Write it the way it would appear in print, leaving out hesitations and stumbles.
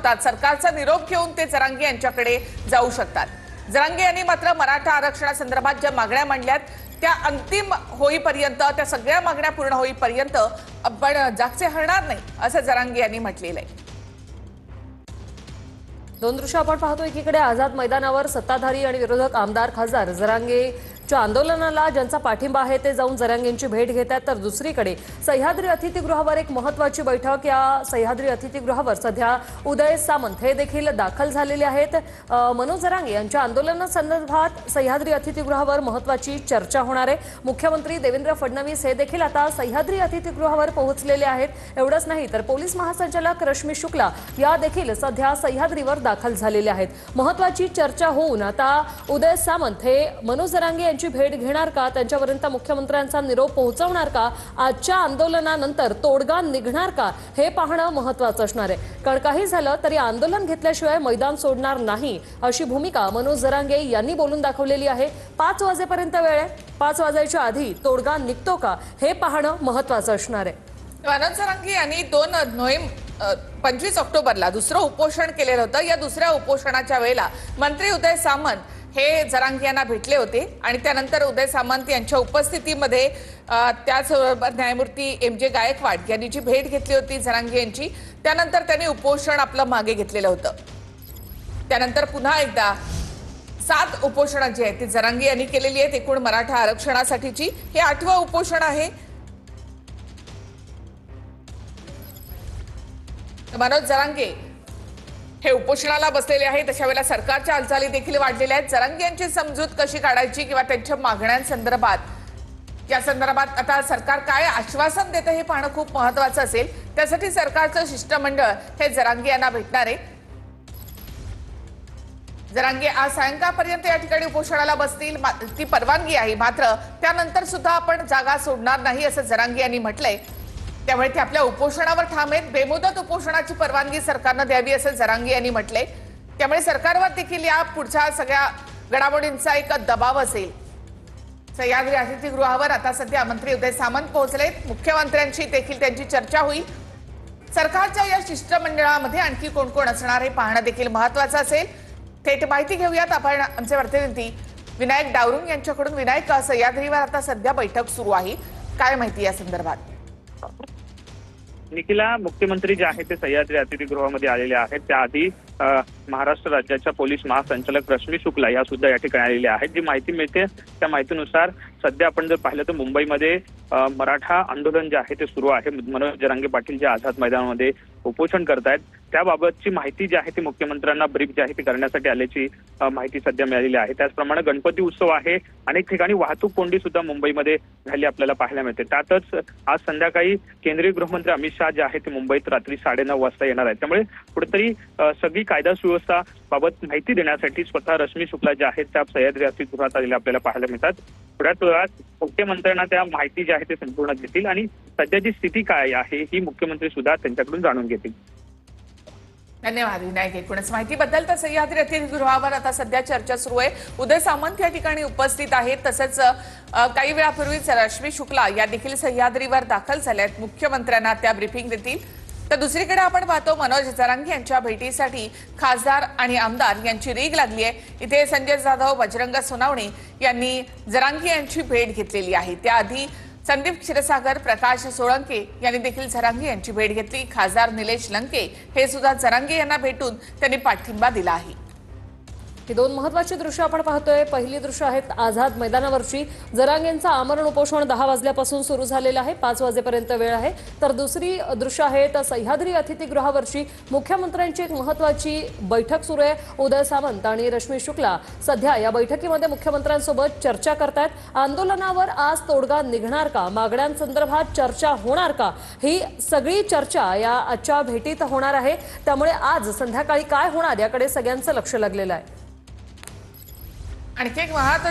होतात, सरकारचा निरोप घेऊन ते जरांगे यांच्याकडे जाऊ शकतात। जरांगे यांनी मात्र मराठा आरक्षणासंदर्भात ज्या मागण्या मांडल्यात त्या अंतिम होईपर्यंत, त्या सगळ्या मागण्या पूर्ण होईपर्यंत आपण जागचे हलणार नाही असं जरांगे यांनी म्हटलेलं आहे। दोन दृश्य आपण पाहतो। एकीकडे आझाद मैदानावर सत्ताधारी आणि विरोधक आमदार खासदार जरांगेच्या आंदोलनाला ज्यांचा पाठिंबा आहे ते जाऊन जरांगेंची भेट घेतात, तर दुसरीकडे सह्याद्री अतिथीगृहावर एक महत्त्वाची बैठक। या सह्याद्री अतिथीगृहावर सध्या उदय सामंत हे देखील दाखल झालेले आहेत। मनोज जरांगे यांच्या आंदोलनासंदर्भात सह्याद्री अतिथीगृहावर महत्त्वाची चर्चा होणार आहे। मुख्यमंत्री देवेंद्र फडणवीस हे देखील आता सह्याद्री अतिथीगृहावर पोहोचलेले आहेत। एवढंच नाही तर पोलीस महासंचालक रश्मी शुक्ला या देखील सध्या सह्याद्रीवर दाखल झालेले आहेत। महत्त्वाची चर्चा होऊन आता उदय सामंत हे मनोज जरांगे यांची भेट घेणार का, त्यांच्यापर्यंत मुख्यमंत्र्यांचा निरोप पोहोचवणार का, आजच्या आंदोलनानंतर तोडगा निघणार का हे पाहणं महत्त्वाचं असणार आहे। कारण काही झालं तरी आंदोलन घेतल्याशिवाय मैदान सोडणार नाही अशी भूमिका मनोज जरांगे यांनी बोलून दाखवलेली आहे। 5 वाजेपर्यंत वेळ आहे, 5 वाजायच्या आधी तोडगा निघतो का हे पाहणं महत्त्वाचं असणार आहे। मनोज जरांगे यांनी 25 ऑक्टोबरला दुसरं उपोषण केलेलं होतं। या दुसऱ्या उपोषणाच्या वेळेला मंत्री उदय सामंत हे जरांगे यांना भेटले होते आणि त्यानंतर उदय सामंत यांच्या उपस्थितीमध्ये त्याचबरोबर न्यायमूर्ती MJ गायकवाड यांनी जी भेट घेतली होती जरांगे यांची, त्यानंतर त्यांनी उपोषण आपलं मागे घेतलेलं होतं। त्यानंतर पुन्हा एकदा 7 उपोषणं जी आहेत ती जरांगे यांनी केलेली आहेत। एकूण मराठा आरक्षणासाठीची हे 8वं उपोषण आहे। मनोज जरांगे हे उपोषणाला बसलेले आहेत। अशा वेळेला सरकारच्या हालचाली देखील वाढलेल्या आहेत। जरांगे यांची समजूत कशी काढायची किंवा त्यांच्या मागण्यांसंदर्भात या संदर्भात आता सरकार काय आश्वासन देतं हे पाहणं खूप महत्त्वाचं असेल। त्यासाठी सरकारचं शिष्टमंडळ हे जरांगे यांना भेटणार आहे। जरांगे आज सायंकाळपर्यंत या ठिकाणी उपोषणाला बसतील, ती परवानगी आहे, मात्र त्यानंतर सुद्धा आपण जागा सोडणार नाही असं जरांगे यांनी म्हटलंय। त्यामुळे ते आपल्या उपोषणावर ठाम आहेत। बेमुदत उपोषणाची परवानगी सरकारनं द्यावी असं जरांगे यांनी म्हटलंय। त्यामुळे सरकारवर देखील या पुढच्या सगळ्या घडामोडींचा एक दबाव असेल। सह्याद्री अतिथीगृहावर आता सध्या मंत्री उदय सामंत पोहोचलेत। मुख्यमंत्र्यांशी देखील त्यांची चर्चा होईल। सरकारच्या या शिष्टमंडळामध्ये आणखी कोण कोण असणार हे पाहणं देखील महत्त्वाचं असेल। थेट माहिती घेऊयात आपण आमचे प्रतिनिधी विनायक डावरुंग यांच्याकडून। विनायक, सह्याद्रीवर आता सध्या बैठक सुरू आहे, काय माहिती या संदर्भात? निखिला, मुख्यमंत्री जे आहेत ते सह्याद्री अतिथीगृहामध्ये आलेले आहेत। त्याआधी महाराष्ट्र राज्याच्या पोलीस महासंचालक रश्मी शुक्ला या सुद्धा या ठिकाणी आलेल्या आहेत। जी माहिती मिळते त्या माहितीनुसार सध्या आपण जर पाहिलं तर मुंबईमध्ये मराठा आंदोलन जे आहे ते सुरू आहे। मनोज जरांगे पाटील जे आझाद मैदानामध्ये उपोषण करतायत त्याबाबतची माहिती जी आहे ती मुख्यमंत्र्यांना ब्रीफ जी आहे ती करण्यासाठी आल्याची माहिती सध्या मिळालेली आहे। त्याचप्रमाणे गणपती उत्सव आहे, अनेक ठिकाणी वाहतूक कोंडी सुद्धा मुंबईमध्ये झाली आपल्याला पाहायला मिळते। त्यातच आज संध्याकाळी केंद्रीय गृहमंत्री अमित शहा जे आहे ते मुंबईत रात्री 9:30 वाजता येणार आहेत। त्यामुळे कुठेतरी सगळी कायदा सुव्यवस्था बाबत माहिती देण्यासाठी स्वतः रश्मी शुक्ला जे आहेत त्या सह्याद्री अतिथीगृहात आलेल्या आपल्याला पाहायला मिळतात। थोड्याच वेळात मुख्यमंत्र्यांना त्या माहिती जी आहे ते संपूर्ण देतील आणि सध्याची स्थिती काय आहे ही मुख्यमंत्री सुद्धा त्यांच्याकडून जाणून घेतील। धन्यवाद विनायक, एकूणच माहितीबद्दल। तर सह्याद्री अतिथीगृहावर आता सध्या चर्चा सुरू आहे। उदय सामंत या ठिकाणी उपस्थित आहेत, तसंच काही वेळापूर्वीच रश्मी शुक्ला या देखील सह्याद्रीवर दाखल झाल्या आहेत। मुख्यमंत्र्यांना त्या ब्रीफिंग देतील। तर दुसरीकडे आपण पाहतो मनोज जरांगे यांच्या भेटीसाठी खासदार आणि आमदार यांची रीग लागली आहे। इथे संजय जाधव, बजरंग सोनवणे यांनी जरांगे यांची भेट घेतलेली आहे। त्याआधी संदीप क्षीरसागर, प्रकाश सोळंके यांनी देखील जरांगे यांची भेट घेतली। खासदार निलेश लंके हे सुद्धा जरांगे यांना भेटून त्यांनी पाठिंबा दिला आहे। ही दोन महत्त्वाची दृश्य आपण पाहतोय। पहिली दृश्य आहेत आझाद मैदानावरची। जरांगेंचं आमरण उपोषण 10 वाजल्यापासून सुरू झालेलं आहे, 5 वाजेपर्यंत वेळ आहे। तर दुसरी दृश्य आहेत सह्याद्री अतिथीगृहावरची। मुख्यमंत्र्यांची एक महत्त्वाची बैठक सुरू आहे। उदय सामंत आणि रश्मी शुक्ला सध्या या बैठकीमध्ये मुख्यमंत्र्यांसोबत चर्चा करतायत। आंदोलनावर आज तोडगा निघणार का, मागण्यांसंदर्भात चर्चा होणार का, ही सगळी चर्चा या आजच्या भेटीत होणार आहे। त्यामुळे आज संध्याकाळी काय होणार याकडे सगळ्यांचं लक्ष लागलेलं आहे। आणखी एक महत्त्वाची